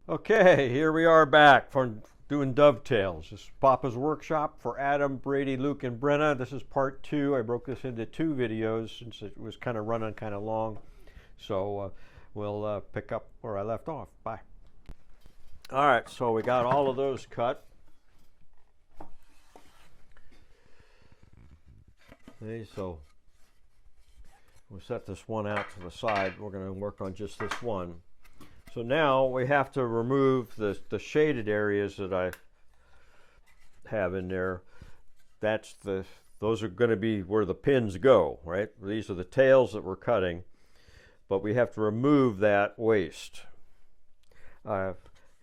Okay, here we are back from doing Dovetails. This is Papa's Workshop for Adam, Brady, Luke, and Brenna. This is part 2. I broke this into 2 videos since it was kind of running kind of long. So we'll pick up where I left off. Bye. All right, so we got all of those cut. Okay, so we'll set this one out to the side. We're going to work on just this one. So now we have to remove the shaded areas that I have in there. Those are going to be where the pins go, right? These are the tails that we're cutting, but we have to remove that waste. And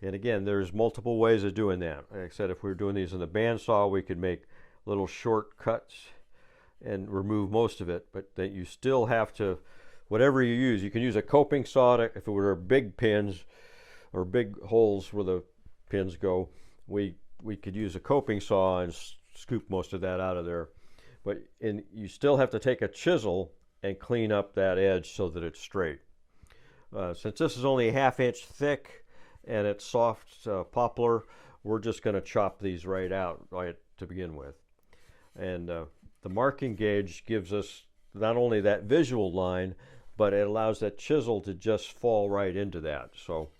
again, there's multiple ways of doing that. Like I said, if we were doing these in the bandsaw, we could make little short cuts and remove most of it, but then you still have to, whatever you use, you can use a coping saw if it were big pins or big holes where the pins go. We could use a coping saw and scoop most of that out of there. But you still have to take a chisel and clean up that edge so that it's straight. Since this is only a 1/2 inch thick and it's soft poplar, we're just going to chop these right out to begin with. And the marking gauge gives us not only that visual line, but it allows that chisel to just fall right into that. So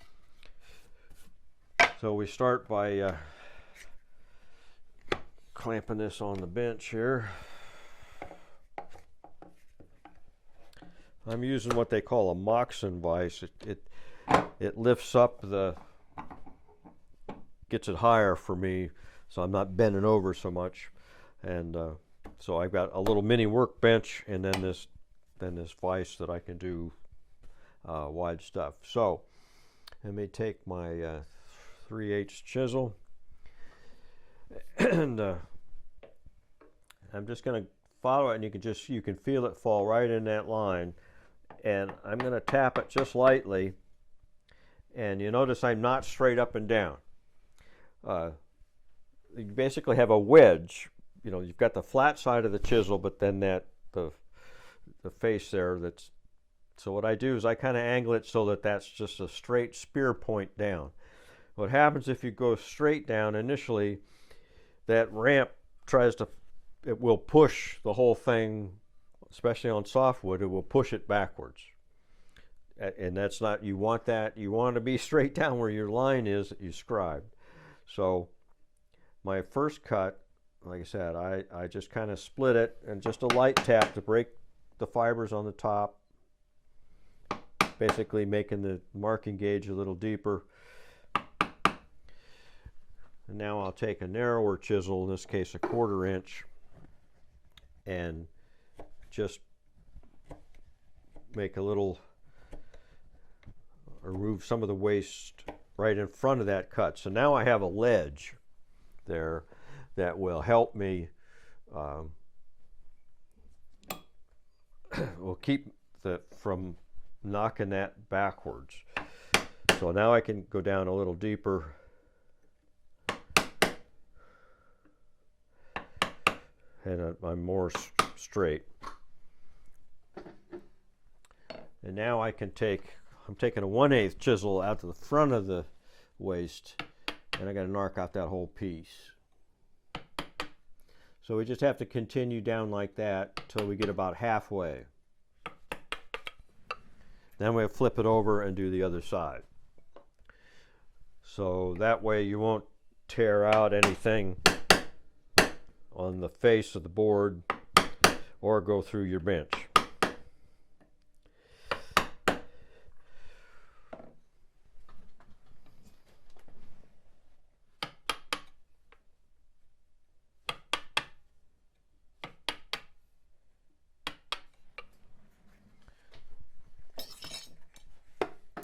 we start by clamping this on the bench here. I'm using what they call a Moxon vise. It lifts up gets it higher for me, so I'm not bending over so much. And so I've got a little mini workbench, and then this vise that I can do wide stuff. So let me take my 3/8 chisel, and I'm just going to follow it, and you can feel it fall right in that line. And I'm going to tap it just lightly, and you notice I'm not straight up and down. You basically have a wedge. You know, you've got the flat side of the chisel, but then the face there, so what I do is I kind of angle it so that that's just a straight spear point down. What happens if you go straight down initially, that ramp it will push the whole thing, especially on softwood, it will push it backwards. And that's not, you want to be straight down where your line is that you scribed. So my first cut, like I said, I just kind of split it and just a light tap to break the fibers on the top, basically making the marking gauge a little deeper. And now I'll take a narrower chisel, in this case a 1/4 inch, and just make a little, remove some of the waste right in front of that cut. So now I have a ledge there that will help me, will keep from knocking that backwards. So now I can go down a little deeper. And I'm more straight. And now I'm taking a 1/8 chisel out to the front of the waist, and I got to knock out that whole piece. So we just have to continue down like that until we get about halfway. Then we'll flip it over and do the other side. So that way you won't tear out anything on the face of the board or go through your bench.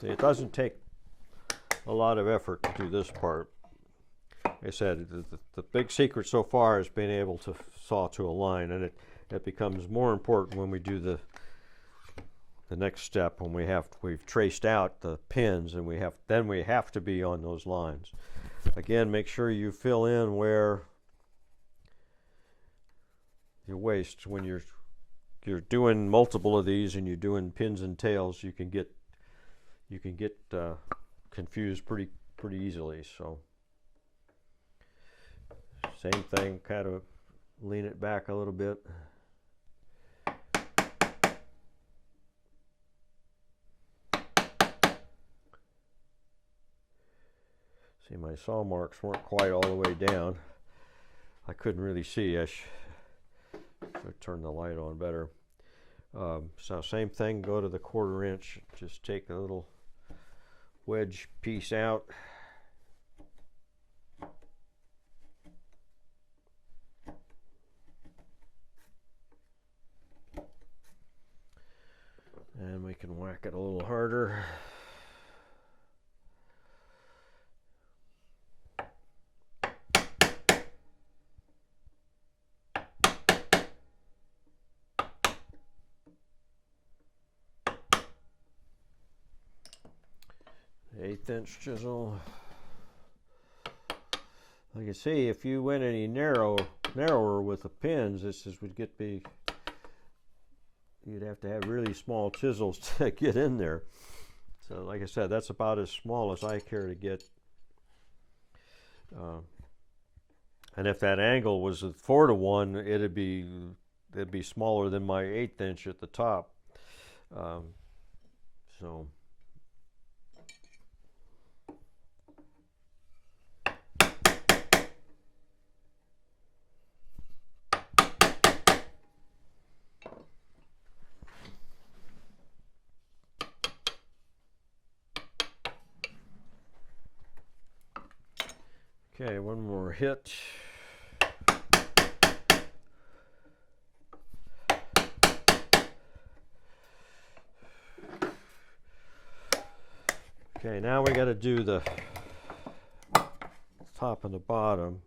See, it doesn't take a lot of effort to do this part. Like I said, the big secret so far is being able to saw to a line, and it becomes more important when we do the next step, when we've traced out the pins, and we have to be on those lines. Again, make sure you fill in where your waist, when you're doing multiple of these and you're doing pins and tails, you can get confused pretty pretty easily. So same thing, kind of lean it back a little bit. See, my saw marks weren't quite all the way down. I couldn't really see. I should turn the light on better. So same thing, go to the 1/4 inch, just take a little wedge piece out. And we can whack it a little harder. Eighth-inch chisel. Like you see, if you went any narrower with the pins, you'd have to have really small chisels to get in there. So like I said, that's about as small as I care to get. And if that angle was a 4:1, it'd be smaller than my 1/8 inch at the top. So okay, one more hit. Okay, now we got to do the top and the bottom.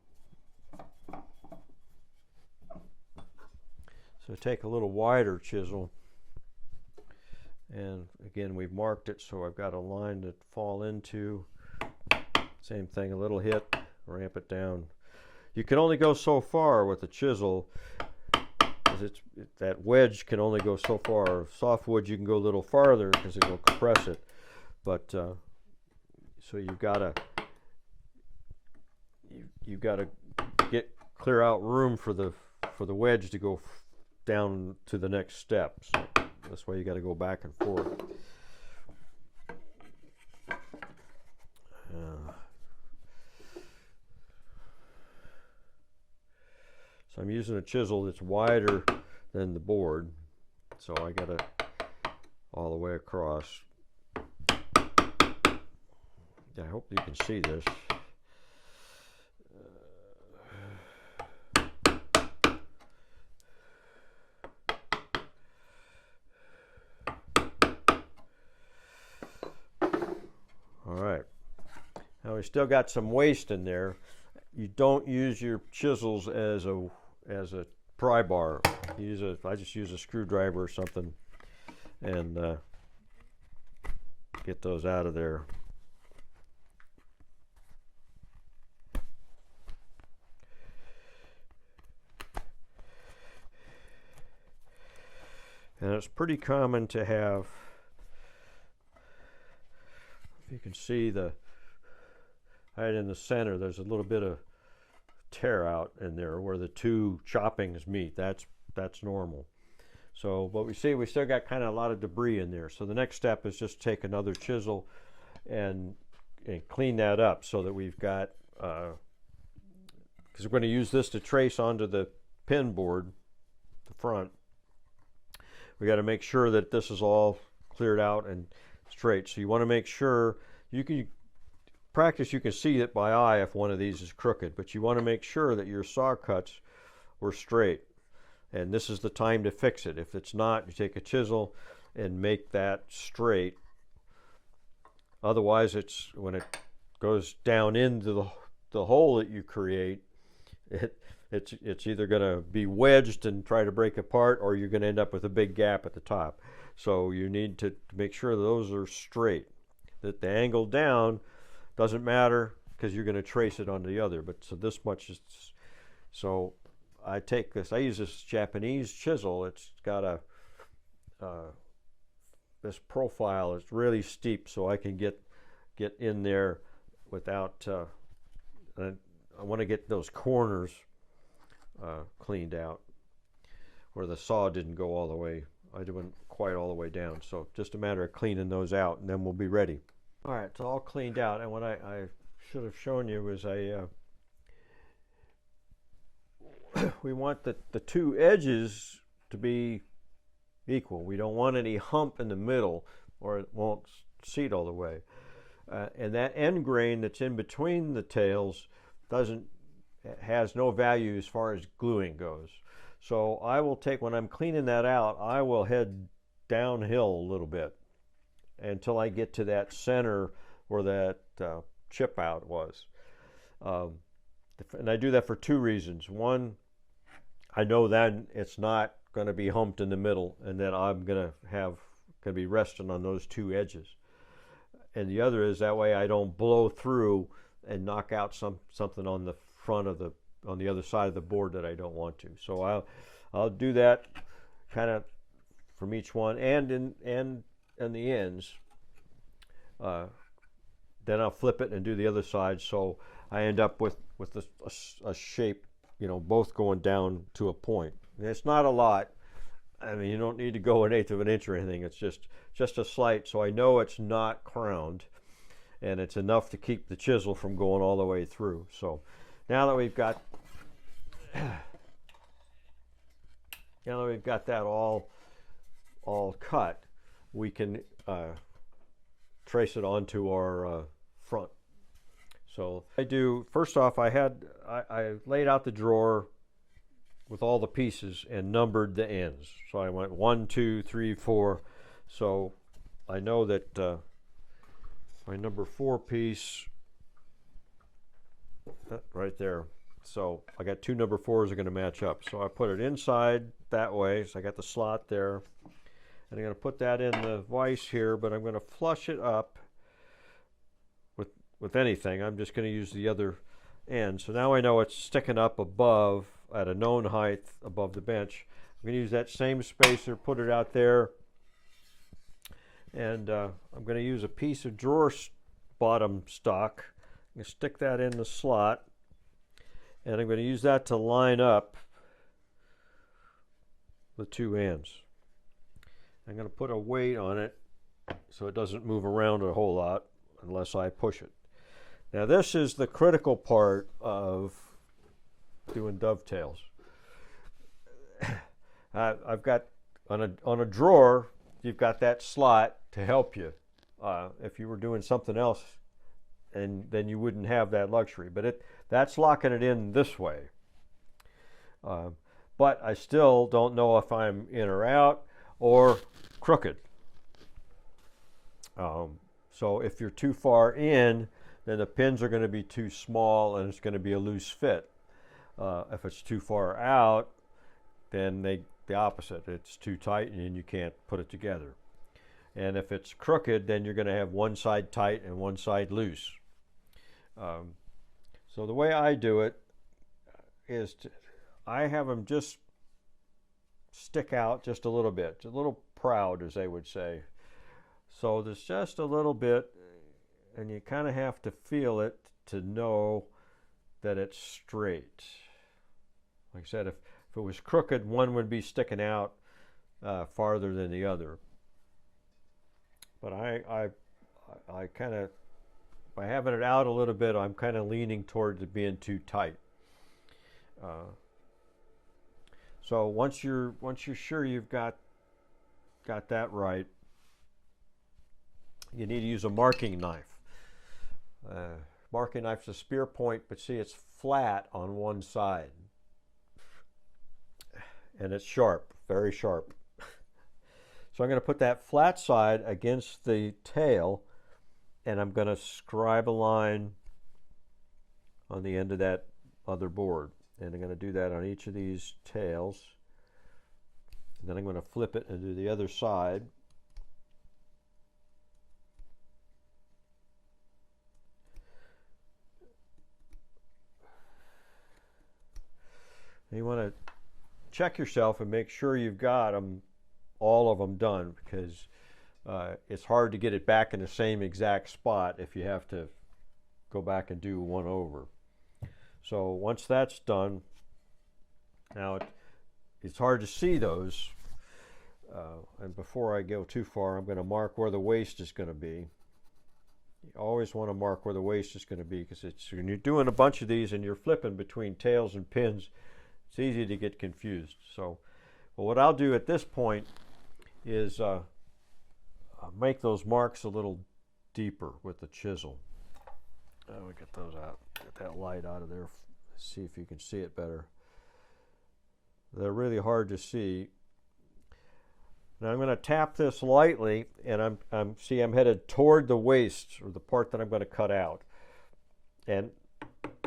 So take a little wider chisel, and again we've marked it, so I've got a line to fall into. Same thing, a little hit, ramp it down. You can only go so far with the chisel, because that wedge can only go so far. Softwood you can go a little farther because it will compress it, but so you've got to clear out room for the wedge to go down to the next step. So that's why you got to go back and forth. So I'm using a chisel that's wider than the board, so I got it all the way across. Yeah, I hope you can see this. All right. Now we still got some waste in there. You don't use your chisels as a pry bar. I just use a screwdriver or something and get those out of there. And it's pretty common to have, if you can see right in the center, there's a little bit of tear out in there where the two choppings meet. That's normal. So, but we see we still got kind of a lot of debris in there. So the next step is just take another chisel and clean that up so that we've got, because we're going to use this to trace onto the pin board, the front. We got to make sure that this is all cleared out and straight. So you want to make sure you can practice. You can see it by eye if one of these is crooked, but you want to make sure that your saw cuts were straight. And this is the time to fix it. If it's not, you take a chisel and make that straight. Otherwise, when it goes down into the hole that you create, it's either going to be wedged and try to break apart, or you're going to end up with a big gap at the top. So you need to make sure those are straight. That the angle down doesn't matter because you're going to trace it onto the other. But so this much is, so I take this. I use this Japanese chisel. It's got this profile. It's really steep, so I can get in there without, I want to get those corners cleaned out where the saw didn't go all the way. I didn't quite all the way down. So just a matter of cleaning those out, and then we'll be ready. All right, it's all cleaned out. And what I should have shown you was we want the two edges to be equal. We don't want any hump in the middle, or it won't seat all the way. And that end grain that's in between the tails has no value as far as gluing goes. So I will take, when I'm cleaning that out, I will head downhill a little bit until I get to that center where that chip out was. And I do that for two reasons. One, I know then it's not going to be humped in the middle, and then I'm going to be resting on those two edges. And the other is that way I don't blow through and knock out something on the front of on the other side of the board that I don't want to. So I'll do that kind of from each one, and in the ends. Then I'll flip it and do the other side, so I end up with a shape, both going down to a point. And it's not a lot. I mean, you don't need to go 1/8 of an inch or anything. It's just a slight, so I know it's not crowned, and it's enough to keep the chisel from going all the way through. So now that we've got that all cut, we can trace it onto our front. So first off, I laid out the drawer with all the pieces and numbered the ends. So I went 1, 2, 3, 4. So I know that my number 4 piece, right there. So I got 2 number 4s are going to match up. So I put it inside that way. So I got the slot there. And I'm going to put that in the vise here, but I'm going to flush it up with anything. I'm just going to use the other end. So now I know it's sticking up above at a known height above the bench. I'm going to use that same spacer, put it out there, and I'm going to use a piece of drawer bottom stock. I'm going to stick that in the slot, and I'm going to use that to line up the two ends. I'm going to put a weight on it so it doesn't move around a whole lot unless I push it. Now this is the critical part of doing dovetails. I've got on a drawer, you've got that slot to help you. If you were doing something else, and then you wouldn't have that luxury. But that's locking it in this way. But I still don't know if I'm in or out or crooked. So if you're too far in, then the pins are going to be too small and it's going to be a loose fit. If it's too far out, then the opposite. It's too tight and you can't put it together. And if it's crooked, then you're going to have one side tight and one side loose. So the way I do it is I have them just stick out just a little bit, a little proud, as they would say. So there's just a little bit, and you kind of have to feel it to know that it's straight. Like I said, if it was crooked, one would be sticking out farther than the other. But I kind of, by having it out a little bit, I'm kind of leaning towards it being too tight. So once you're sure you've got that right, you need to use a marking knife. Marking knife's a spear point, but see, it's flat on one side, and it's sharp, very sharp. So I'm going to put that flat side against the tail, and I'm going to scribe a line on the end of that other board. And I'm going to do that on each of these tails. And then I'm going to flip it and do the other side. And you want to check yourself and make sure you've got them, all of them done, because it's hard to get it back in the same exact spot if you have to go back and do one over. So once that's done, now it's hard to see those. And before I go too far, I'm going to mark where the waist is going to be. You always want to mark where the waist is going to be, because when you're doing a bunch of these and you're flipping between tails and pins, it's easy to get confused. So well, what I'll do at this point is make those marks a little deeper with the chisel. We'll get those out, get that light out of there, see if you can see it better. They're really hard to see. Now I'm going to tap this lightly, and I'm headed toward the waist, or the part that I'm going to cut out. And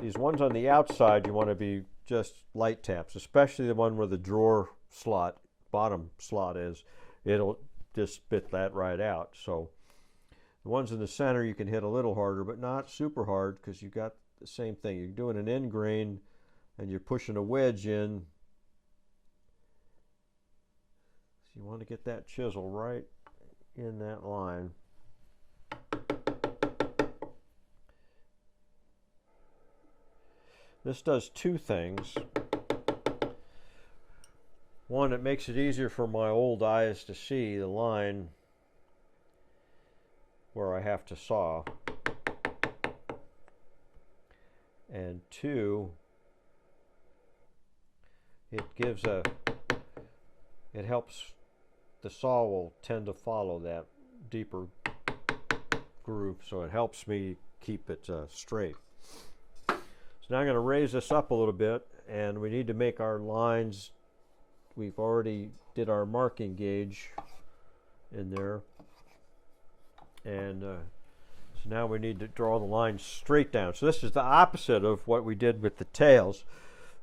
these ones on the outside, you want to be just light taps, especially the one where the drawer slot, bottom slot is. It'll just spit that right out. So the ones in the center you can hit a little harder, but not super hard, because you got the same thing. You're doing an end grain and you're pushing a wedge in. So you want to get that chisel right in that line. This does two things. One, it makes it easier for my old eyes to see the line where I have to saw. And two, it helps, the saw will tend to follow that deeper groove, so it helps me keep it straight. So now I'm going to raise this up a little bit, and we need to make our lines. We've already did our marking gauge in there, and so now we need to draw the line straight down. So this is the opposite of what we did with the tails.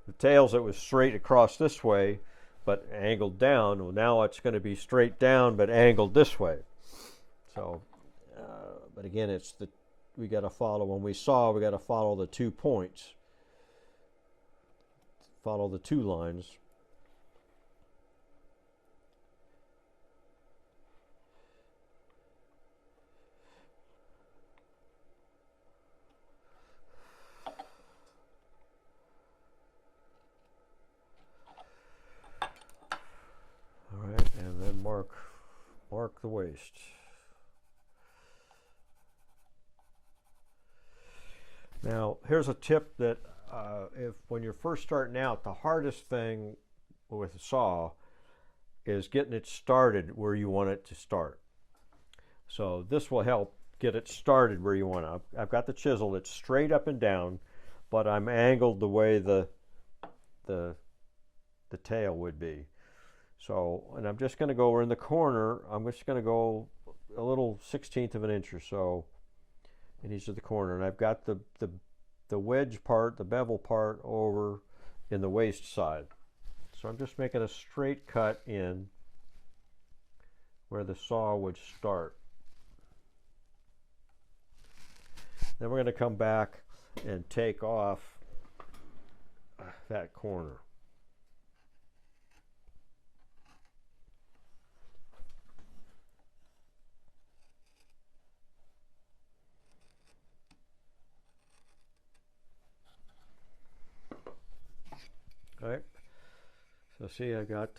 The tails, it was straight across this way but angled down. Well, now it's going to be straight down but angled this way. So but again, we got to follow, when we saw, we got to follow the 2 points, follow the 2 lines. All right, and then mark the waist. Now, here's a tip that when you're first starting out, the hardest thing with a saw is getting it started where you want it to start. So this will help get it started where you want it. I've got the chisel that's straight up and down, but I'm angled the way the tail would be. So, and I'm just going to go in the corner. I'm just going to go a little 1/16 of an inch or so in each of the corner, and I've got the wedge part, the bevel part, over in the waist side. So I'm just making a straight cut in where the saw would start. Then we're going to come back and take off that corner. All right, so see, I got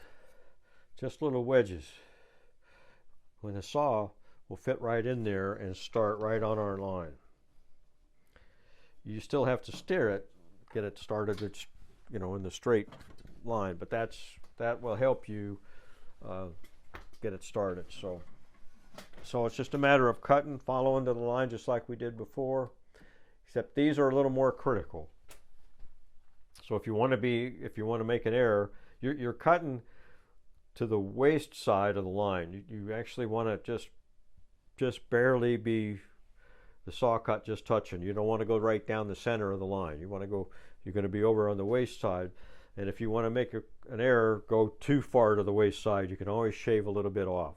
just little wedges. When the saw will fit right in there and start right on our line. You still have to steer it, get it started, it's, you know, in the straight line, but that will help you get it started. So it's just a matter of cutting, following to the line just like we did before, except these are a little more critical. So if you want to make an error, you're cutting to the waist side of the line. You actually want to just barely be the saw cut just touching. You don't want to go right down the center of the line. You want to go, you're going to be over on the waist side. And if you want to make an error, go too far to the waist side, you can always shave a little bit off.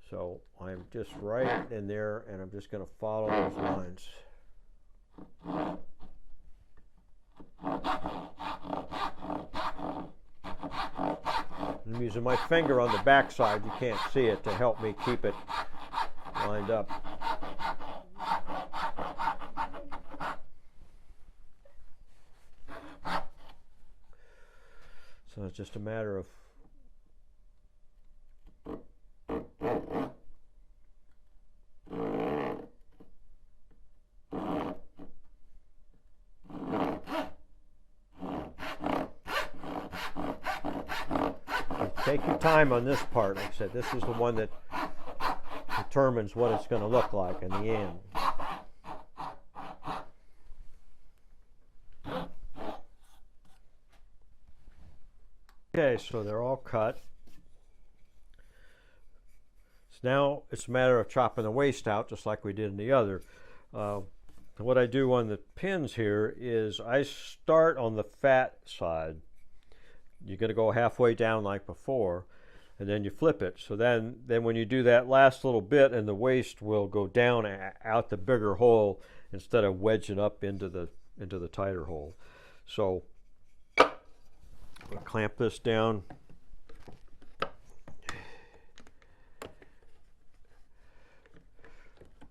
So I'm just right in there, and I'm just going to follow those lines. I'm using my finger on the back side, you can't see it, to help me keep it lined up. So it's just a matter of take your time on this part. Like I said, this is the one that determines what it's going to look like in the end. Okay, so they're all cut. So now it's a matter of chopping the waste out, just like we did in the other. What I do on the pins here is I start on the fat side. You're going to go halfway down like before, and then you flip it. So then when you do that last little bit, and the waste will go down out the bigger hole instead of wedging up into the tighter hole. So I'll clamp this down.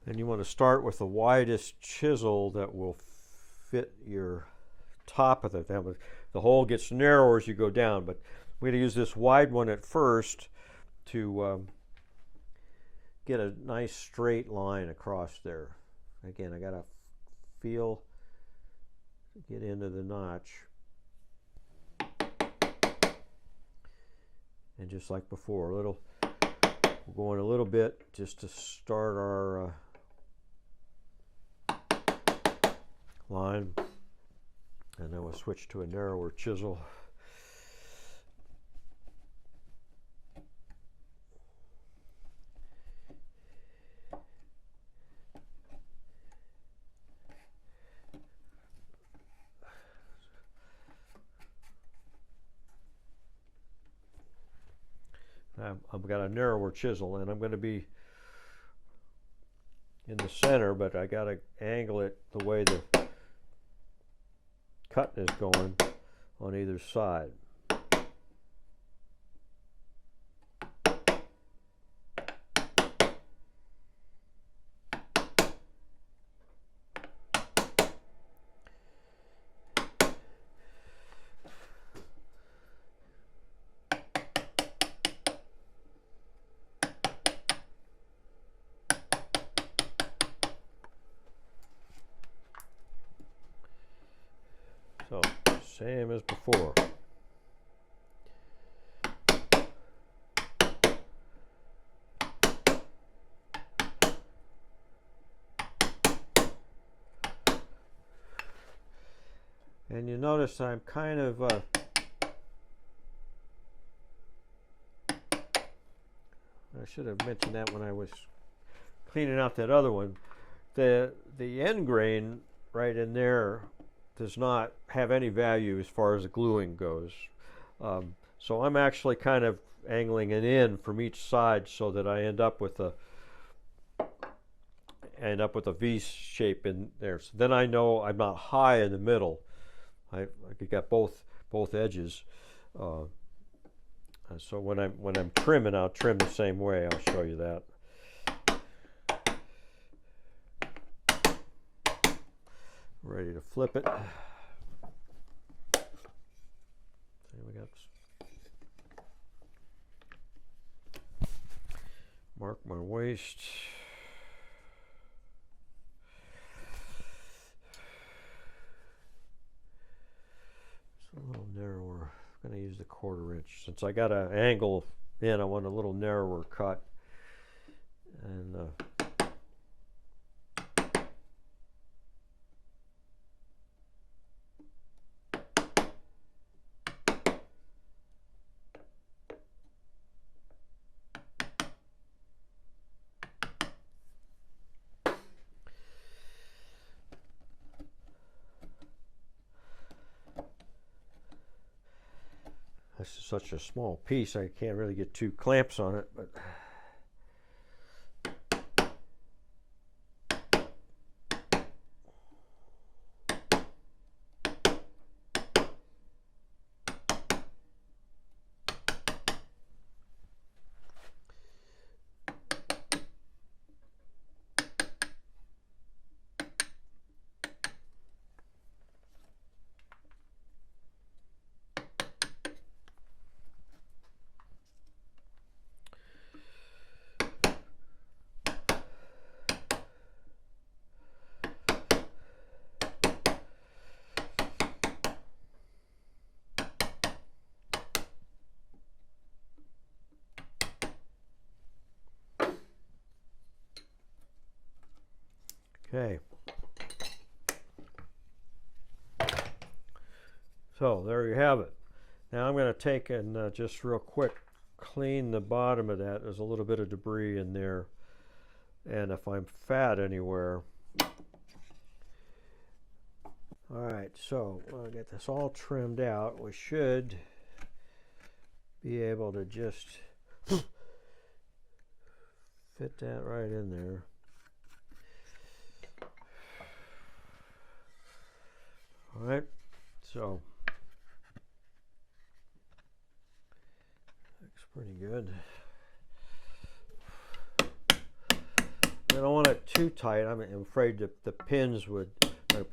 And you want to start with the widest chisel that will fit your top of it. The hole gets narrower as you go down, but we're going to use this wide one at first to get a nice straight line across there. Again, I got to feel to get into the notch. And just like before, we'll go in a little bit just to start our line. And then we'll switch to a narrower chisel. I've got a narrower chisel, and I'm going to be in the center, but I got to angle it the way the cut is going on either side. So, same as before. And you notice I'm kind of I should have mentioned that when I was cleaning out that other one. The end grain right in there does not have any value as far as the gluing goes. So I'm actually kind of angling it in from each side so that I end up with a V shape in there. So then I know I'm not high in the middle. I got both edges. So when I'm trimming, I'll trim the same way. I'll show you that. Ready to flip it. See, we got mark my waist. It's a little narrower. I'm going to use the 1/4 inch. Since I got an angle in, I want a little narrower cut. And this is such a small piece, I can't really get 2 clamps on it, but Okay. So there you have it. Now I'm going to take and just real quick clean the bottom of that. There's a little bit of debris in there, and if I'm fat anywhere. Alright, so I'll get this all trimmed out. We should be able to just fit that right in there. Alright, so looks pretty good. I don't want it too tight. I'm afraid that the pins would.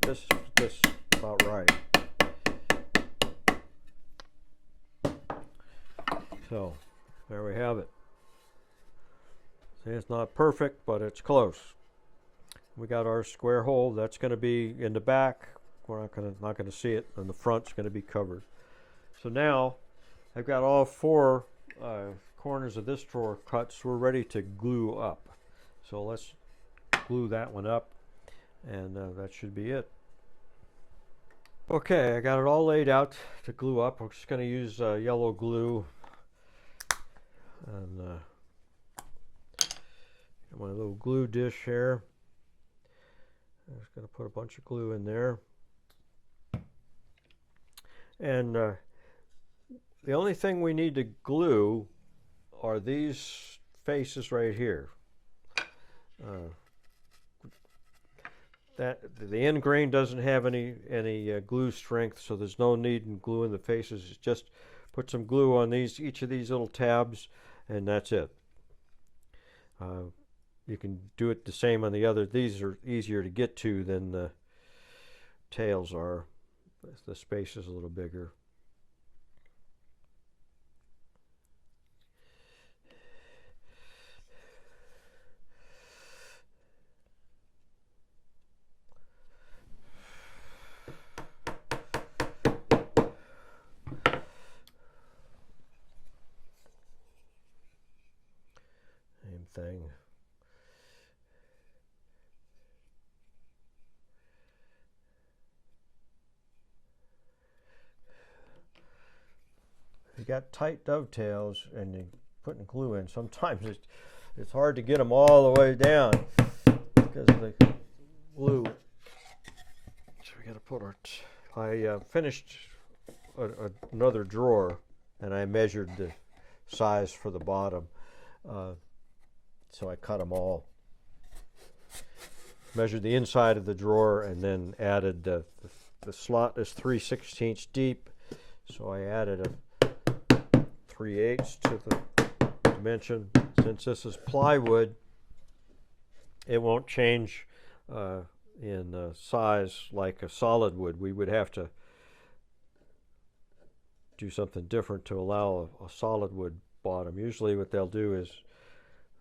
This is about right. So there we have it. See, it's not perfect, but it's close. We got our square hole. That's going to be in the back. We're not going to see it, and the front's going to be covered. So now I've got all four corners of this drawer cut, so we're ready to glue up. So let's glue that one up, and that should be it. Okay, I got it all laid out to glue up. I'm just going to use yellow glue, and got my little glue dish here. I'm just going to put a bunch of glue in there. And the only thing we need to glue are these faces right here. That the end grain doesn't have any glue strength, so there's no need in gluing the faces. Just put some glue on each of these little tabs, and that's it. You can do it the same on the other. These are easier to get to than the tails are. The space is a little bigger. Same thing. You got tight dovetails and you're putting glue in. Sometimes it's hard to get them all the way down because of the glue. So we got to put our. I finished another drawer, and I measured the size for the bottom. So I cut them all. Measured the inside of the drawer, and then added the slot is 3/16 deep, so I added a 3/8 to the dimension. Since this is plywood, it won't change in size like a solid wood. We would have to do something different to allow a solid wood bottom. Usually what they'll do is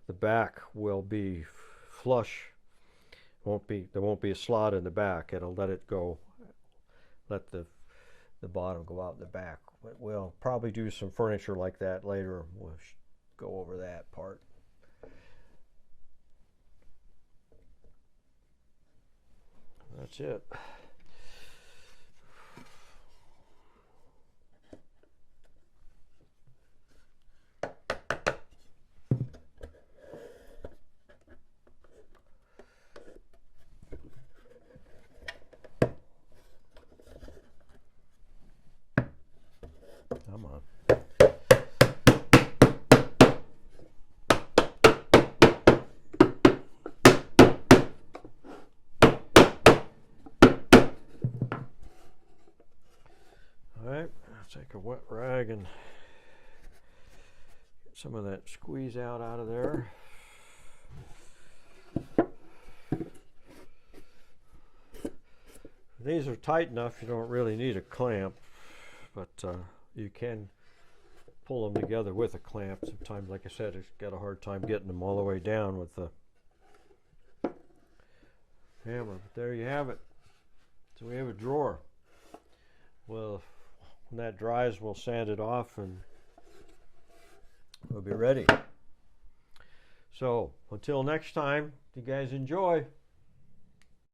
the back will be flush. There won't be a slot in the back. It'll let the bottom go out in the back. We'll probably do some furniture like that later. We'll go over that part. That's it. Come on. All right, let's take a wet rag and get some of that squeeze out of there. These are tight enough you don't really need a clamp, but you can pull them together with a clamp. Sometimes, like I said, it's got a hard time getting them all the way down with the hammer. But there you have it. So we have a drawer. Well, when that dries, we'll sand it off and we'll be ready. So until next time, you guys enjoy.